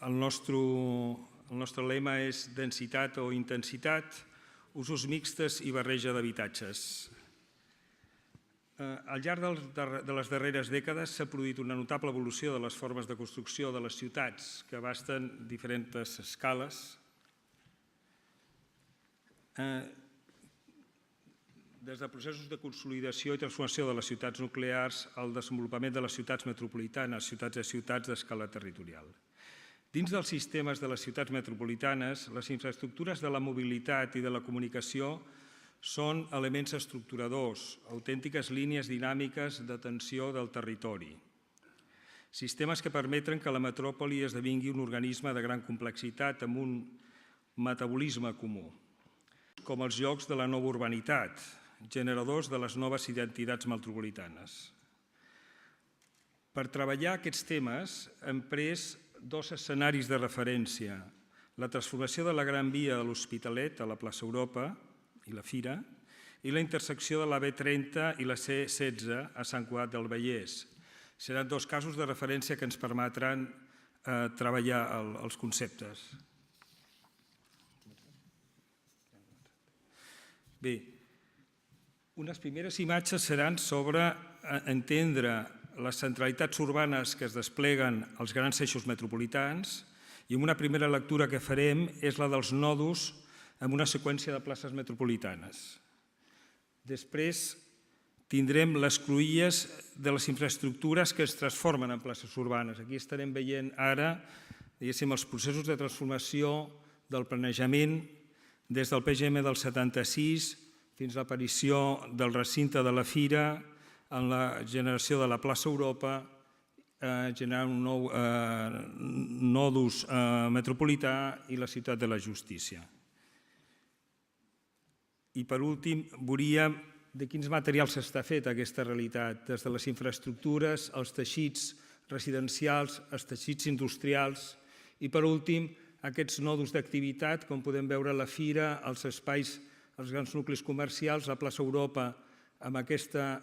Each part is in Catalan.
el nostre lema és densitat o intensitat, usos mixtes i barreja d'habitatges. Al llarg de les darreres dècades s'ha produït una notable evolució de les formes de construcció de les ciutats que abasten diferents escales. Des de processos de consolidació i transformació de les ciutats nuclears al desenvolupament de les ciutats metropolitanes, ciutats a ciutats d'escala territorial. Dins dels sistemes de les ciutats metropolitanes, les infraestructures de la mobilitat i de la comunicació són elements estructuradors, autèntiques línies dinàmiques de tensió del territori. Sistemes que permeten que la metròpoli esdevingui un organisme de gran complexitat amb un metabolisme comú, com els llocs de la nova urbanitat, generadors de les noves identitats metropolitanes. Per treballar aquests temes hem pres dos escenaris de referència: la transformació de la Gran Via de l'Hospitalet a la plaça Europa i la Fira, i la intersecció de la B30 i la C16 a Sant Cugat del Vallès. Seran dos casos de referència que ens permetran treballar els conceptes. Bé, unes primeres imatges seran sobre entendre les centralitats urbanes que es despleguen als grans eixos metropolitans, i una primera lectura que farem és la dels nòduls amb una seqüència de places metropolitanes. Després tindrem les cruïlles de les infraestructures que es transformen en places urbanes. Aquí estarem veient ara, diguéssim, els processos de transformació del planejament des del PGM del 76 fins a l'aparició del recinte de la Fira, en la generació de la plaça Europa, generant un nou nòdus metropolità i la ciutat de la justícia. I per últim, veuríem de quins materials s'està fet aquesta realitat, des de les infraestructures, els teixits residencials, els teixits industrials i, per últim, aquests nòduls d'activitat, com podem veure a la Fira, els espais, els grans nuclis comercials, la plaça Europa, amb aquesta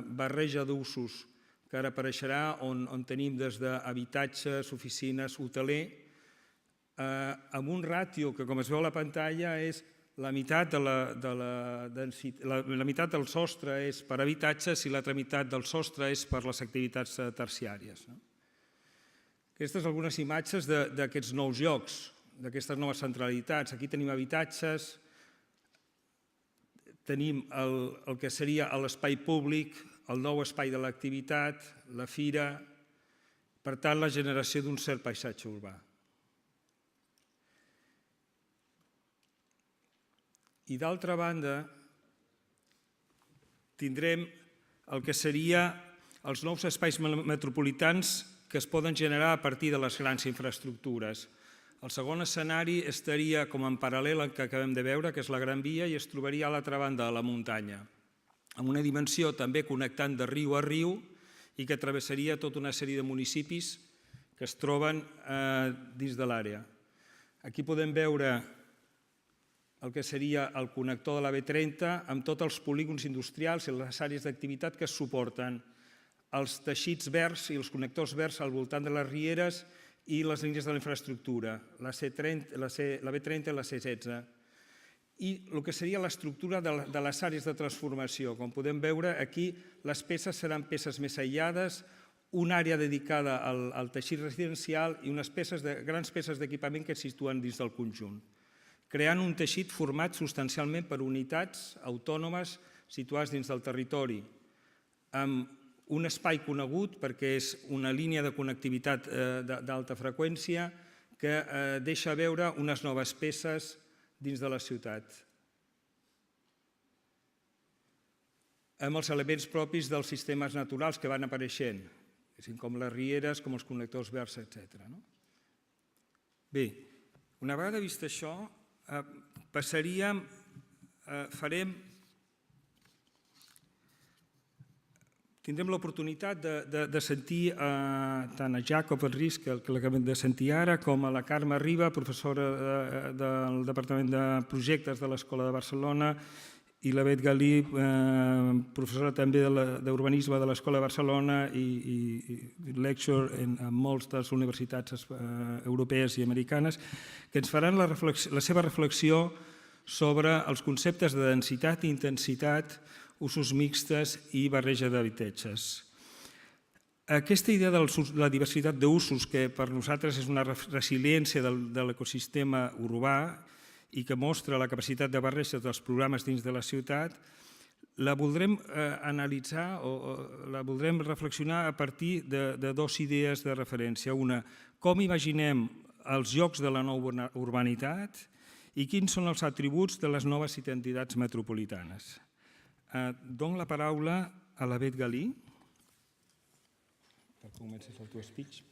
barreja d'usos que ara apareixerà, on tenim des d'habitatges, oficines, hoteler, amb un ràtio que, com es veu a la pantalla, és la meitat del sostre és per habitatges i l'altra meitat del sostre és per les activitats terciàries. Aquestes són algunes imatges d'aquests nous llocs, d'aquestes noves centralitats. Aquí tenim habitatges, tenim el que seria l'espai públic, el nou espai de l'activitat, la Fira, per tant, la generació d'un cert paisatge urbà. I d'altra banda, tindrem el que serien els nous espais metropolitans que es poden generar a partir de les grans infraestructures. El segon escenari estaria com en paral·lel al que acabem de veure, que és la Gran Via, i es trobaria a l'altra banda de la muntanya, amb una dimensió també connectant de riu a riu i que travessaria tota una sèrie de municipis que es troben dins de l'àrea. Aquí podem veure el que seria el connector de la B30 amb tots els polígons industrials i les àrees d'activitat que suporten els teixits verds i els connectors verds al voltant de les rieres i les línies de la infraestructura, la B30 i la C16. I el que seria l'estructura de les àrees de transformació. Com podem veure, aquí les peces seran peces més aïllades, una àrea dedicada al teixit residencial i unes grans peces d'equipament que es situen dins del conjunt, creant un teixit format substancialment per unitats autònomes situades dins del territori, amb un espai conegut perquè és una línia de connectivitat d'alta freqüència que deixa veure unes noves peces dins de la ciutat, amb els elements propis dels sistemes naturals que van apareixent, com les rieres, com els connectors verds, etc. Bé, una vegada vist això, tindrem l'oportunitat de sentir tant a Jacob Enrich, que l'acabem de sentir ara, com a la Carme Riba, professora del Departament de Projectes de l'Escola de Barcelona, i la Bet Galí, professora també d'urbanisme de l'Escola de Barcelona i lecture en moltes de les universitats europees i americanes, que ens faran la seva reflexió sobre els conceptes de densitat i intensitat, usos mixtes i barreja d'habitatges. Aquesta idea de la diversitat d'usos, que per nosaltres és una resiliència de l'ecosistema urbà i que mostra la capacitat de barreja dels programes dins de la ciutat, la voldrem analitzar o la voldrem reflexionar a partir de dues idees de referència. Una, com imaginem els llocs de la nova urbanitat i quins són els atributs de les noves identitats metropolitanes. Dono la paraula a la Bet Galí. Per comences el teu speech.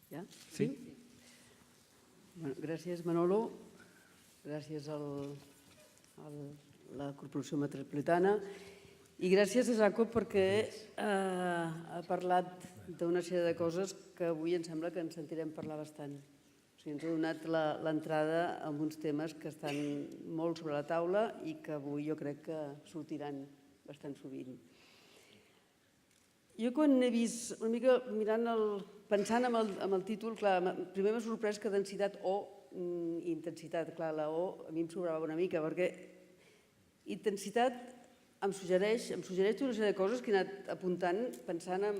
Ja? Sí? Gràcies, Manolo. Gràcies a la Corporació Metropolitana. I gràcies a Jacob perquè ha parlat d'una sèrie de coses que avui em sembla que ens sentirem parlar bastant. O sigui, ens ha donat l'entrada a uns temes que estan molt sobre la taula i que avui jo crec que sortiran bastant sovint. Jo quan he vist, una mica pensant en el títol, clar, primer m'ha sorprès que densitat o intensitat, clar, la O a mi em sobrava una mica, perquè intensitat em suggereix una sèrie de coses que he anat apuntant pensant en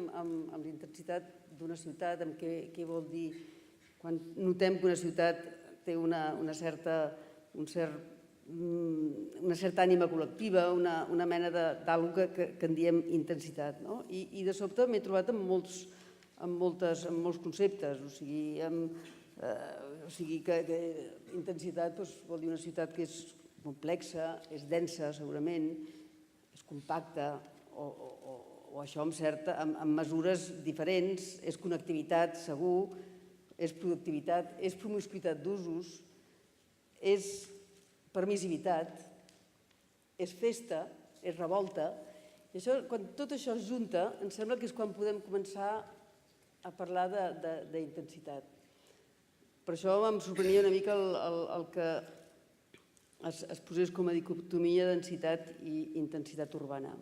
la intensitat d'una ciutat, en què vol dir quan notem que una ciutat té una certa ànima col·lectiva, una mena d'alguna que en diem intensitat. I de sobte m'he trobat amb molts conceptes, o sigui que intensitat vol dir una ciutat que és complexa, és densa segurament, és compacta o això amb mesures diferents, és connectivitat segur, és productivitat, és promiscuitat d'usos, és permissivitat, és festa, és revolta. I quan tot això es junta, em sembla que és quan podem començar a parlar d'intensitat. Per això em sorprenia una mica el que es posés com a dicotomia densitat i intensitat urbana.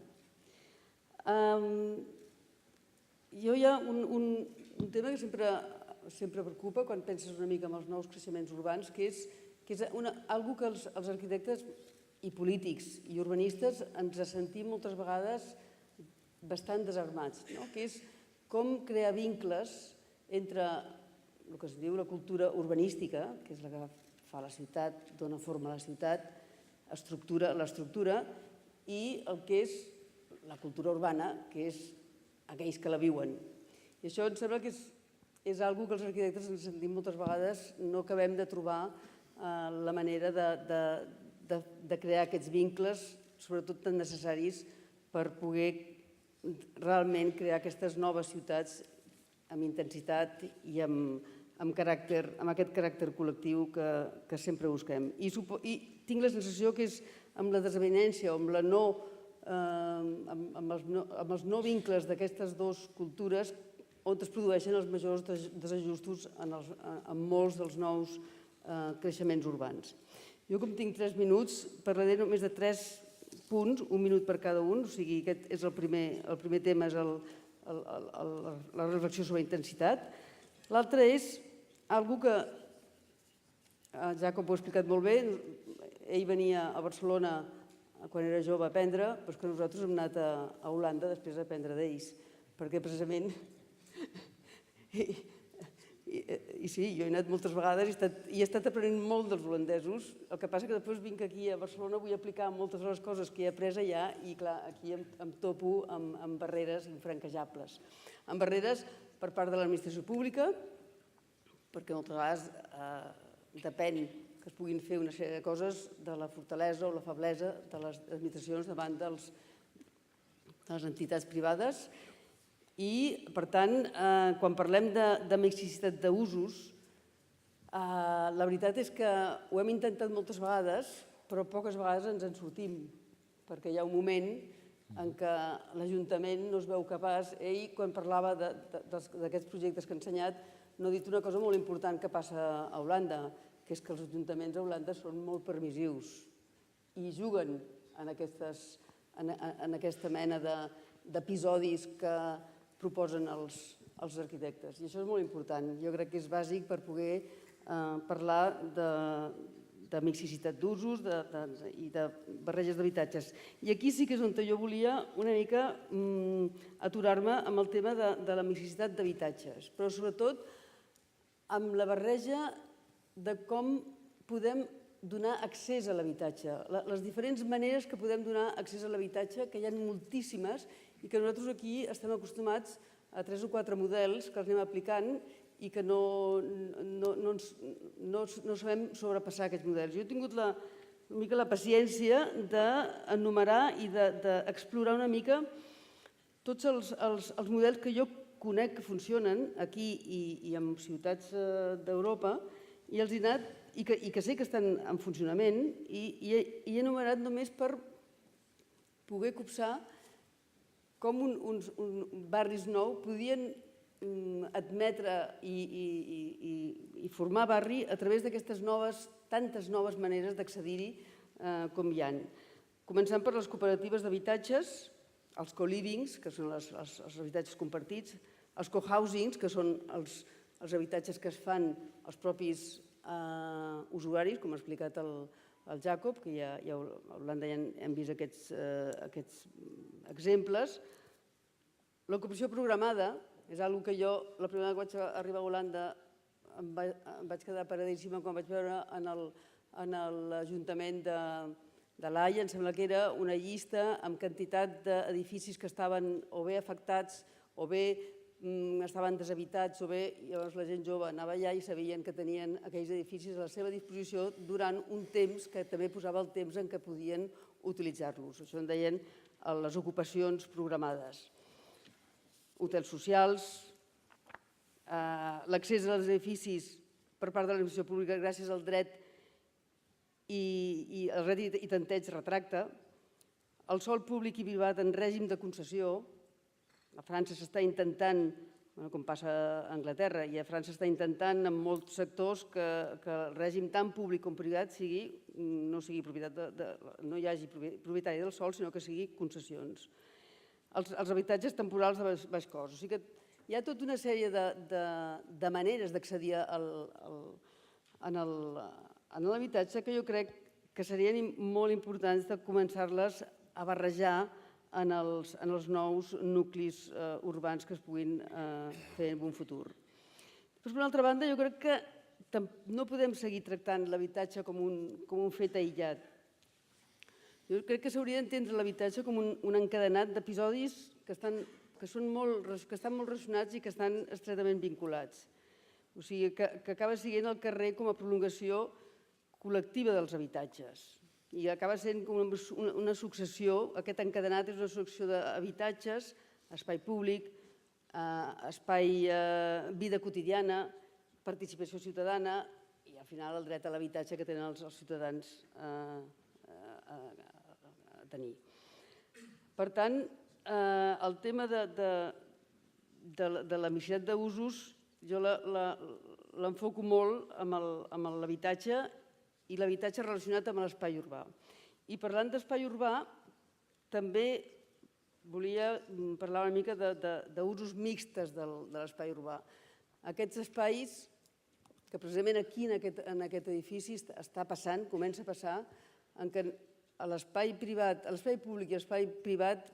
Hi ha un tema que sempre preocupa quan penses una mica en els nous creixements urbans, que és algo que els arquitectes i polítics i urbanistes ens sentim moltes vegades bastant desarmats, que és com crear vincles entre el que es diu la cultura urbanística, que és la que fa la ciutat, dona forma a la ciutat, l'estructura, i el que és la cultura urbana, que és aquells que la viuen. I això em sembla que és algo que els arquitectes ens sentim moltes vegades, no acabem de trobar la manera de crear aquests vincles, sobretot tan necessaris per poder realment crear aquestes noves ciutats amb intensitat i amb aquest caràcter col·lectiu que sempre busquem. I tinc la sensació que és amb la desavinença o amb els no vincles d'aquestes dues cultures on es produeixen els majors desajustos en molts dels nous creixements urbans. Jo, com tinc 3 minuts, parlaré només de 3 punts, 1 minut per cada un, o sigui, aquest és el primer tema, és la reflexió sobre intensitat. L'altre és una que Jacob ho ha explicat molt bé. Ell venia a Barcelona quan era jove a aprendre, però que nosaltres hem anat a Holanda després a aprendre d'ells, perquè precisament... I sí, jo he anat moltes vegades i he estat aprenent molt dels holandesos. El que passa que després vinc aquí a Barcelona, vull aplicar moltes de les coses que he après allà i, clar, aquí em topo amb barreres infranquejables. Amb barreres per part de l'administració pública, perquè moltes vegades depèn que es puguin fer una sèrie de coses de la fortalesa o la feblesa de les administracions davant de les entitats privades. I, per tant, quan parlem de mixicitat d'usos, la veritat és que ho hem intentat moltes vegades, però poques vegades ens en sortim, perquè hi ha un moment en què l'Ajuntament no es veu capaç. Ell, quan parlava d'aquests projectes que ha ensenyat, no ha dit una cosa molt important que passa a Holanda, que és que els ajuntaments a Holanda són molt permissius i juguen en aquesta mena d'episodis que proposen els arquitectes. I això és molt important. Jo crec que és bàsic per poder parlar de mixicitat d'usos i de barreges d'habitatges. I aquí sí que és on jo volia una mica aturar-me amb el tema de la mixicitat d'habitatges, però sobretot amb la barreja de com podem donar accés a l'habitatge, les diferents maneres que podem donar accés a l'habitatge, que hi ha moltíssimes i que nosaltres aquí estem acostumats a 3 o 4 models que els anem aplicant i que no sabem sobrepassar aquests models. Jo he tingut una mica la paciència d'enumerar i d'explorar una mica tots els models que jo conec que funcionen aquí i en ciutats d'Europa i els he anat, i que sé que estan en funcionament, i he enumerat només per poder copsar com uns barris nous podien admetre i formar barri a través d'aquestes tantes noves maneres d'accedir-hi com hi ha. Començant per les cooperatives d'habitatges, els co-livings, que són els habitatges compartits, els co-housings, que són els habitatges que es fan els propis usuaris, com ha explicat el Jacob, que ja a Holanda ja hem vist aquests exemples. L'ocupació programada és una cosa que jo, la primera vegada que vaig arribar a Holanda, em vaig quedar paradíssima quan vaig veure en l'Ajuntament de l'Haia, em sembla que era una llista amb quantitat d'edificis que estaven o bé afectats o bé estaven deshabitats o bé, llavors la gent jove anava allà i sabien que tenien aquells edificis a la seva disposició durant un temps que també posava el temps en què podien utilitzar-los. Això en deien les ocupacions programades. Hotels socials, l'accés als edificis per part de l'administració pública gràcies al dret i el dret i tanteig retracte, el sòl públic i privat en règim de concessió. A França s'està intentant, com passa a Anglaterra, i a França s'està intentant en molts sectors que el règim tant públic com privat no hi hagi propietari del sòl, sinó que sigui concessions. Els habitatges temporals de baix cost. O sigui que hi ha tota una sèrie de maneres d'accedir a l'habitatge que jo crec que serien molt importants de començar-les a barrejar en els nous nuclis urbans que es puguin fer en un futur. Per una altra banda, jo crec que no podem seguir tractant l'habitatge com un fet aïllat. Jo crec que s'hauria d'entendre l'habitatge com un encadenat d'episodis que estan molt relacionats i que estan estretament vinculats. O sigui, que acaba sent el carrer com a prolongació col·lectiva dels habitatges. I acaba sent com una successió, aquest encadenat és una successió d'habitatges, espai públic, vida quotidiana, participació ciutadana i al final el dret a l'habitatge que tenen els ciutadans a tenir. Per tant, el tema de la mixicitat d'usos jo l'enfoco molt amb l'habitatge i l'habitatge relacionat amb l'espai urbà. I parlant d'espai urbà, també volia parlar una mica d'usos mixtes de l'espai urbà. Aquests espais, que precisament aquí en aquest edifici està passant, comença a passar, en què l'espai públic i l'espai privat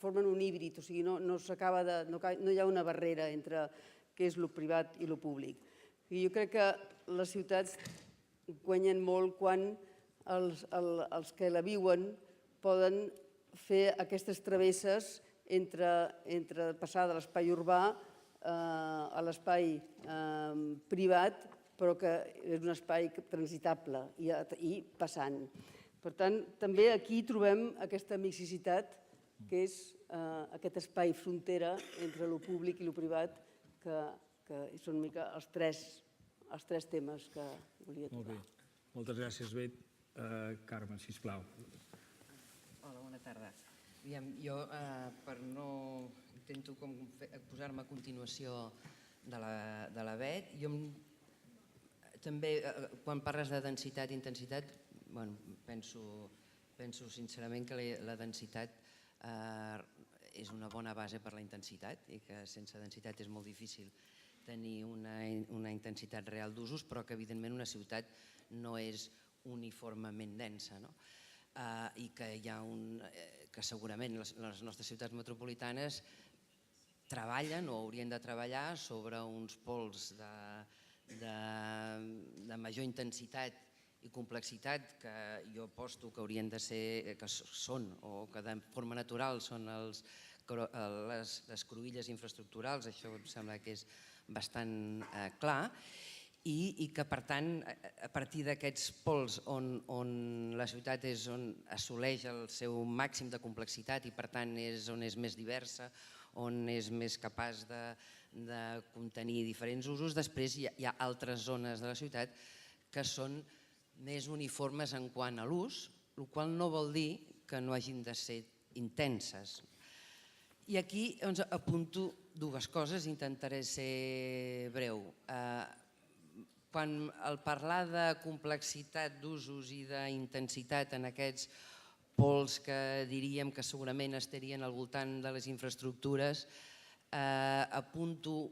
formen un híbrid, o sigui, no hi ha una barrera entre què és el privat i el públic. Jo crec que les ciutats guanyen molt quan els que la viuen poden fer aquestes travesses entre passar de l'espai urbà a l'espai privat, però que és un espai transitable i passant. Per tant, també aquí trobem aquesta mixicitat, que és aquest espai frontera entre el públic i el privat, que són una mica els tres temes que volia tocar. Molt bé. Moltes gràcies, Bet. Carme, sisplau. Hola, bona tarda. Jo, per no... intento posar-me a continuació de la Bet. Jo també, quan parles de densitat i intensitat, penso sincerament que la densitat és una bona base per la intensitat i que sense densitat és molt difícil tenir una intensitat real d'usos, però que evidentment una ciutat no és uniformement densa, no? I que segurament les nostres ciutats metropolitanes treballen o haurien de treballar sobre uns pols de major intensitat i complexitat que jo aposto que haurien de ser, que són o que de forma natural són les cruïlles infraestructurals, això em sembla que és bastant clar, i que per tant a partir d'aquests pols on la ciutat és on assoleix el seu màxim de complexitat i per tant és on és més diversa, on és més capaç de contenir diferents usos, després hi ha altres zones de la ciutat que són més uniformes en quant a l'ús, el qual no vol dir que no hagin de ser intenses. I aquí apunto dues coses, intentaré ser breu. Quan al parlar de complexitat d'usos i d'intensitat en aquests pols que diríem que segurament estarien al voltant de les infraestructures, apunto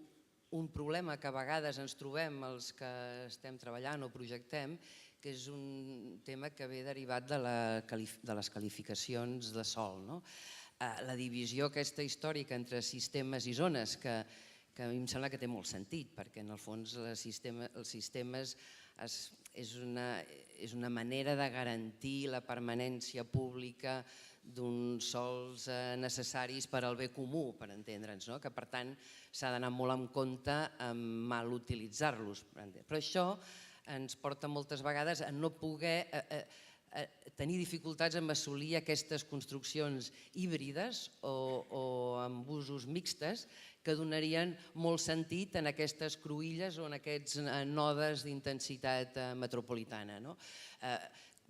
un problema que a vegades ens trobem els que estem treballant o projectem, que és un tema que ve derivat de les qualificacions de sòl. La divisió aquesta històrica entre sistemes i zones, que a mi em sembla que té molt sentit, perquè en el fons els sistemes és una manera de garantir la permanència pública d'uns sòls necessaris per al bé comú, per entendre'ns, que per tant s'ha d'anar molt en compte amb mal utilitzar-los. Però això ens porta moltes vegades a no poder tenir dificultats en assolir aquestes construccions híbrides o amb usos mixtes que donarien molt sentit en aquestes cruïlles o en aquests nodes d'intensitat metropolitana.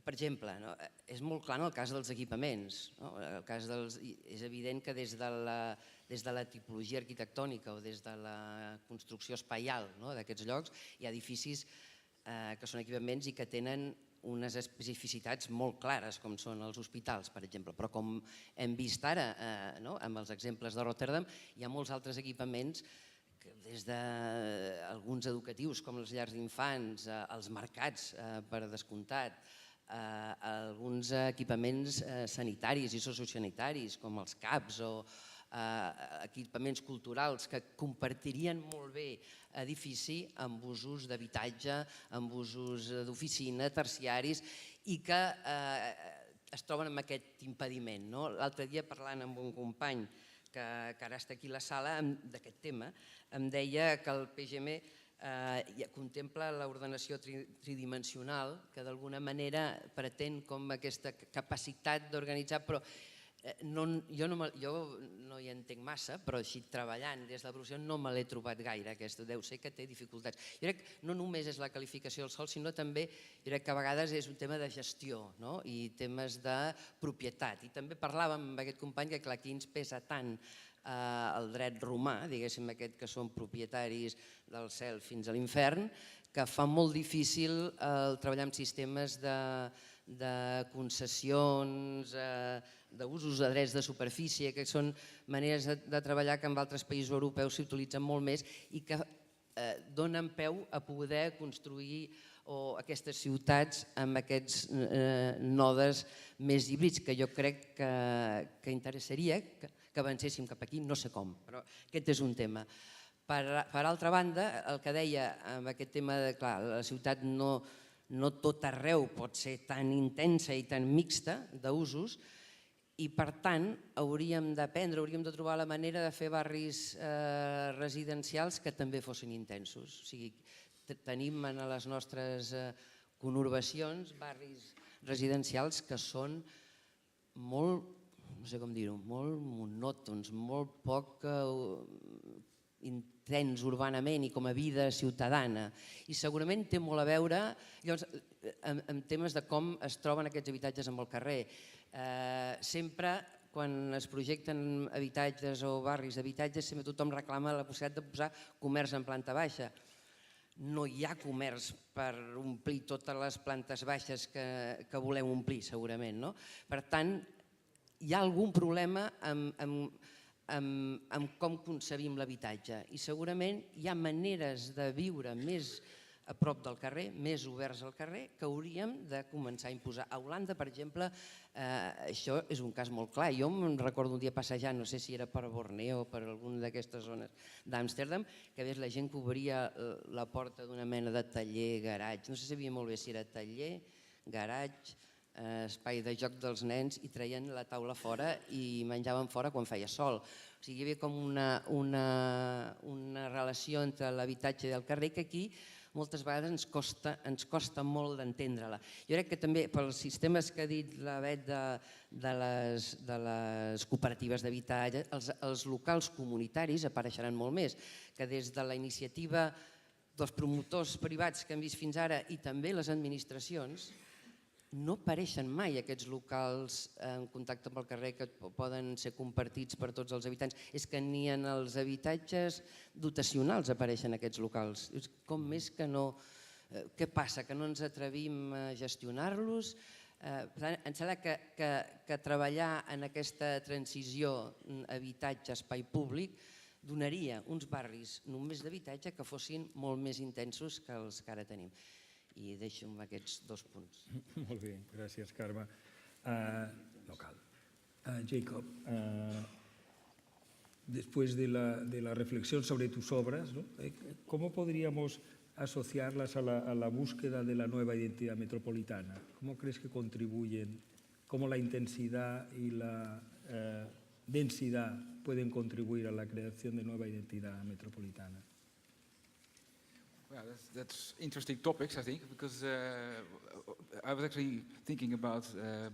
Per exemple, és molt clar en el cas dels equipaments. És evident que des de la tipologia arquitectònica o des de la construcció espaial d'aquests llocs hi ha edificis que són equipaments i que tenen unes especificitats molt clares, com són els hospitals, per exemple. Però com hem vist ara amb els exemples de Rotterdam, hi ha molts altres equipaments, des d'alguns educatius com les llars d'infants, els mercats, per descomptat, alguns equipaments sanitaris i sociosanitaris, com els CAPs o equipaments culturals que compartirien molt bé edifici amb usos d'habitatge, amb usos d'oficina, terciaris, i que es troben amb aquest impediment. L'altre dia, parlant amb un company que ara està aquí a la sala d'aquest tema, em deia que el PGM contempla l'ordenació tridimensional, que d'alguna manera pretén com aquesta capacitat d'organitzar, però jo no hi entenc massa, però així treballant des de la professió no me l'he trobat gaire, aquesta. Deu ser que té dificultats. Jo crec que no només és la qualificació del sòl, sinó també jo crec que a vegades és un tema de gestió i temes de propietat. I també parlàvem amb aquest company que aquí ens pesa tant el dret romà, diguéssim aquest que són propietaris del cel fins a l'infern, que fa molt difícil treballar amb sistemes de concessions, d'usos de drets de superfície, que són maneres de treballar que en altres països europeus s'utilitzen molt més i que donen peu a poder construir aquestes ciutats amb aquests nodes més híbrids, que jo crec que interessaria que avancéssim cap aquí, no sé com, però aquest és un tema. Per altra banda, el que deia amb aquest tema de, clar, la ciutat no tot arreu pot ser tan intensa i tan mixta d'usos i per tant hauríem d'aprendre, hauríem de trobar la manera de fer barris residencials que també fossin intensos. O sigui, tenim en les nostres conurbacions barris residencials que són molt, no sé com dir-ho, molt monòtons, molt poc intens urbanament i com a vida ciutadana. I segurament té molt a veure amb temes de com es troben aquests habitatges en el carrer. Sempre, quan es projecten habitatges o barris d'habitatges, sempre tothom reclama la possibilitat de posar comerç en planta baixa. No hi ha comerç per omplir totes les plantes baixes que volem omplir, segurament, no? Per tant, hi ha algun problema amb com concebim l'habitatge i segurament hi ha maneres de viure més a prop del carrer, més oberts al carrer, que hauríem de començar a imposar. A Holanda, per exemple, això és un cas molt clar. Jo em recordo un dia passejant, no sé si era per Borneo o per alguna d'aquestes zones d'Amsterdam, que ves la gent que obria la porta d'una mena de taller, garatge, no se sabia molt bé si era taller, garatge, espai de joc dels nens, i treien la taula fora i menjaven fora quan feia sol. O sigui, hi havia com una relació entre l'habitatge i el carrer que aquí moltes vegades ens costa molt d'entendre-la. Jo crec que també pels sistemes que ha dit la Bet de les cooperatives d'habitatge, els locals comunitaris apareixeran molt més, que des de la iniciativa dels promotors privats que hem vist fins ara i també les administracions, no apareixen mai aquests locals en contacte amb el carrer que poden ser compartits per tots els habitants. És que ni en els habitatges dotacionals apareixen aquests locals. Com és que no... Què passa? Que no ens atrevim a gestionar-los? Em sembla que treballar en aquesta transició habitatge-espai públic donaria uns barris només d'habitatge que fossin molt més intensos que els que ara tenim. I deixo amb aquests 2 punts. Molt bé, gràcies, Carme. No cal. Jacob, después de la reflexión sobre tus obras, ¿no? ¿Cómo podríamos asociarlas a la búsqueda de la nueva identidad metropolitana? ¿Cómo crees que contribuyen? ¿Cómo la intensidad y la densidad pueden contribuir a la creación de nueva identidad metropolitana? Well, that's interesting topics, I think, because I was actually thinking about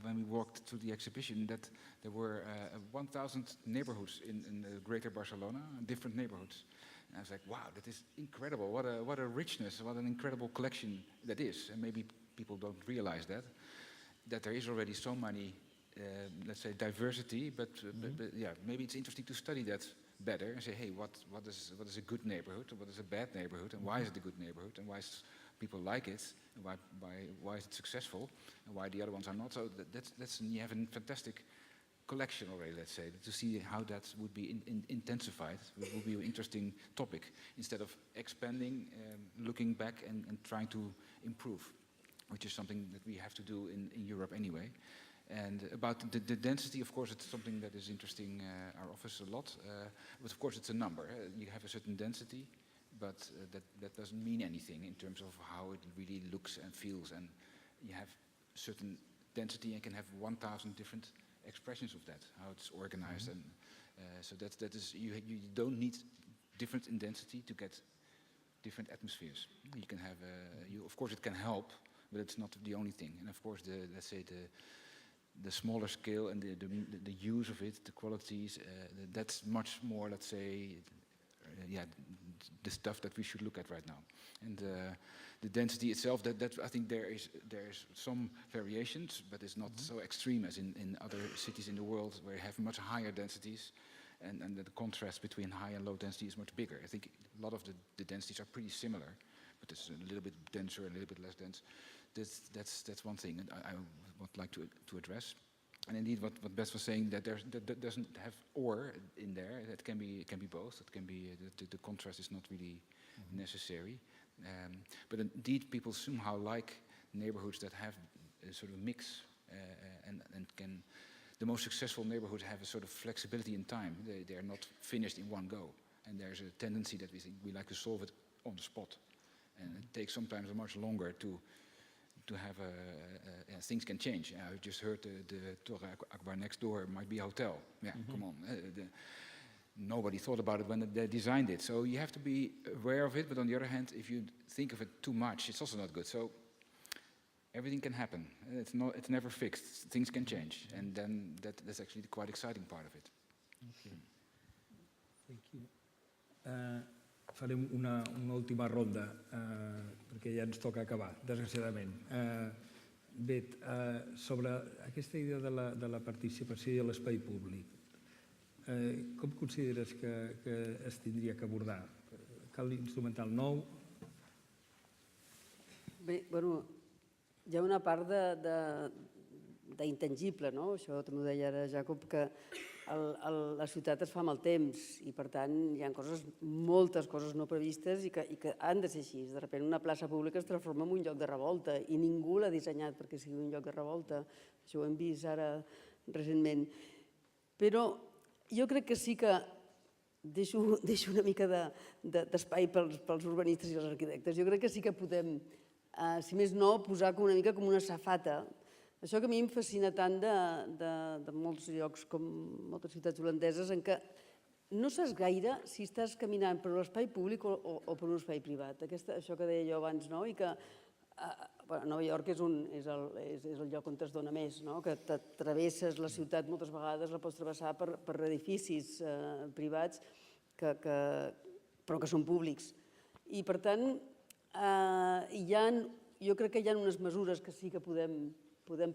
when we walked through the exhibition that there were 1,000 neighborhoods in Greater Barcelona, different neighborhoods. And I was like, wow, that is incredible. What a richness, what an incredible collection that is. And maybe people don't realize that there is already so many, let's say, diversity, but yeah, maybe it's interesting to study that better and say, hey, what is a good neighborhood, what is a bad neighborhood, and why is it a good neighborhood, and why people like it, and why is it successful, and why the other ones are not. So you have a fantastic collection already, let's say, to see how that would be intensified. It would be an interesting topic instead of expanding, looking back and trying to improve, which is something that we have to do in Europe anyway. And about the density, of course, it's something that is interesting our office a lot. But of course, it's a number. You have a certain density, but that doesn't mean anything in terms of how it really looks and feels. And you have certain density and can have 1,000 different expressions of that, how it's organized. And so that is you don't need different in density to get different atmospheres. You can have, of course, it can help, but it's not the only thing. And of course, let's say the smaller scale and the use of it, the qualities, that's much more, let's say, the stuff that we should look at right now. And the density itself, that I think there is some variations, but it's not so extreme as in other cities in the world where you have much higher densities, and the contrast between high and low density is much bigger. I think a lot of the densities are pretty similar, but it's a little bit denser, a little bit less dense. That's one thing I would like to address. And indeed, what Beth was saying, that that doesn't have or in there. That can be both. It can be the contrast is not really necessary. But indeed, people somehow like neighborhoods that have a sort of mix and can. The most successful neighborhoods have a sort of flexibility in time. They are not finished in one go. And there's a tendency that we think we like to solve it on the spot. And it takes sometimes much longer to have things can change. I just heard the Torre Akbar next door might be a hotel. Yeah, come on. Nobody thought about it when they designed it. So you have to be aware of it. But on the other hand, if you think of it too much, it's also not good. So everything can happen. It's never fixed. Things can change. And then that's actually the quite exciting part of it. Okay. Thank you. Farem una última ronda, perquè ja ens toca acabar, desgraciadament. Bé, sobre aquesta idea de la participació i l'espai públic, com consideres que es tindria que abordar? Cal instrumental nou? Bé, bueno, hi ha una part d'intangible, no? Això també ho deia ara Jacob, que la ciutat es fa amb el temps i, per tant, hi ha coses, moltes coses no previstes i que han de ser així. De sobte, una plaça pública es transforma en un lloc de revolta i ningú l'ha dissenyat perquè sigui un lloc de revolta. Això ho hem vist ara recentment. Però jo crec que sí que deixo una mica d'espai pels urbanistes i els arquitectes. Jo crec que sí que podem, si més no, posar una mica com una safata. Això que a mi em fascina tant de molts llocs com moltes ciutats holandeses, en què no saps gaire si estàs caminant per l'espai públic o per un espai privat. Això que deia jo abans, no? I que Nova York és el lloc on es dona més, no? Que travesses la ciutat moltes vegades, la pots travessar per edificis privats però que són públics. I, per tant, jo crec que hi ha unes mesures que sí que podem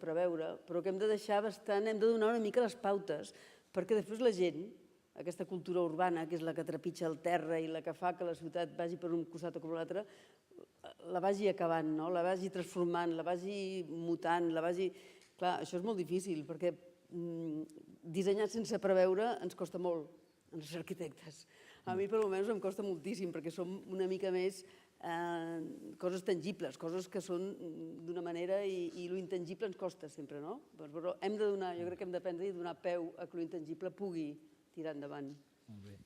preveure, però que hem de deixar bastant, hem de donar una mica les pautes, perquè després la gent, aquesta cultura urbana, que és la que trepitja el terra i la que fa que la ciutat vagi per un costat o per l'altre, la vagi acabant, la vagi transformant, la vagi mutant, Clar, això és molt difícil, perquè dissenyar sense preveure ens costa molt, als arquitectes. A mi, per almenys, em costa moltíssim, perquè som una mica més coses tangibles, coses que són d'una manera i l'intangible ens costa sempre, no? Però hem de donar, jo crec que hem d'aprendre i donar peu a que l'intangible pugui tirar endavant. Molt bé.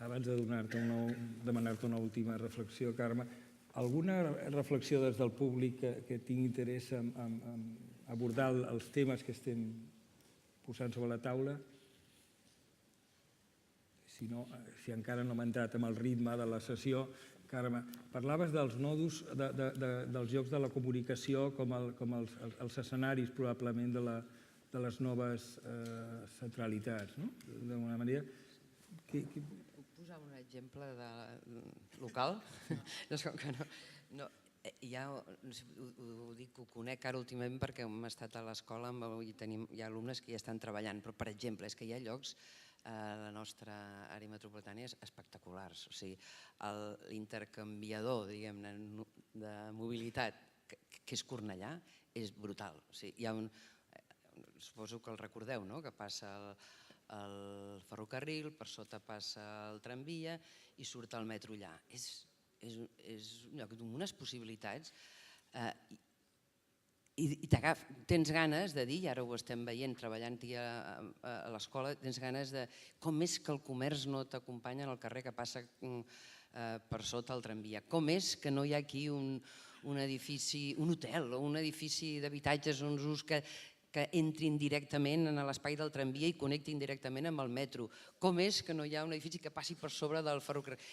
Abans de demanar-te una última reflexió, Carme, alguna reflexió des del públic que tingui interès en abordar els temes que estem posant sobre la taula? Si encara no hem entrat amb el ritme de la sessió, Carme, parlaves dels nòduls dels llocs de la comunicació com els escenaris, probablement, de les noves centralitats, no? D'alguna manera... Puc posar un exemple local? Ja ho dic, ho conec ara últimament perquè hem estat a l'escola i hi ha alumnes que ja estan treballant, però, per exemple, és que hi ha llocs a la nostra àrea metropolitana espectaculars. O sigui, l'intercanviador, diguem-ne, de mobilitat, que és Cornellà, és brutal. O sigui, hi ha suposo que el recordeu, no?, que passa el ferrocarril, per sota passa el tramvia i surt el metro allà. És un lloc amb unes possibilitats i tens ganes de dir, i ara ho estem veient treballant-hi a l'escola, tens ganes de com és que el comerç no t'acompanya en el carrer que passa per sota el tramvia, com és que no hi ha aquí un edifici, un hotel o un edifici d'habitatges, uns ús que entrin directament en l'espai del tramvia i connectin directament amb el metro, com és que no hi ha un edifici que passi per sobre del ferrocarril.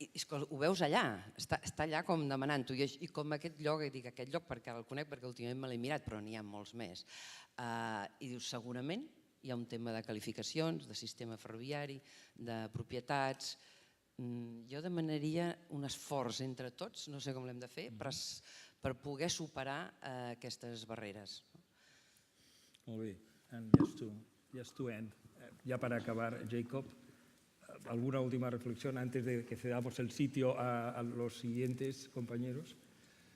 Ho veus allà, està allà com demanant-ho, i com aquest lloc, dic aquest lloc perquè el conec, perquè últimament me l'he mirat, però n'hi ha molts més. I dius, segurament hi ha un tema de qualificacions, de sistema ferroviari, de propietats. Jo demanaria un esforç entre tots, no sé com l'hem de fer, per poder superar aquestes barreres. Molt bé. Just to end, ya para acabar, Jacob, ¿alguna última reflexión antes de que cedamos el sitio a los siguientes compañeros?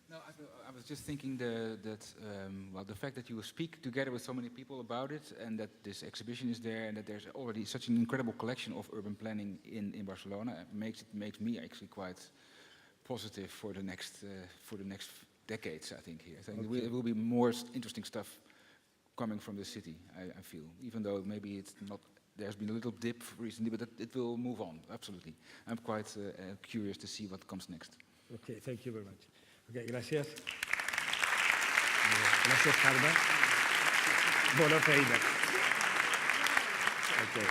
No, I was just thinking that the fact that you speak together with so many people about it, and that this exhibition is there, and that there's already such an incredible collection of urban planning in Barcelona, makes me actually quite positive for the next decades. I think here, it will be more interesting stuff coming from the city. I feel, even though maybe it's not. There's been a little dip recently, but it will move on, absolutely. I'm quite curious to see what comes next. Okay, thank you very much. Okay, gracias. Gràcies, Carme. Bona feina. Okay.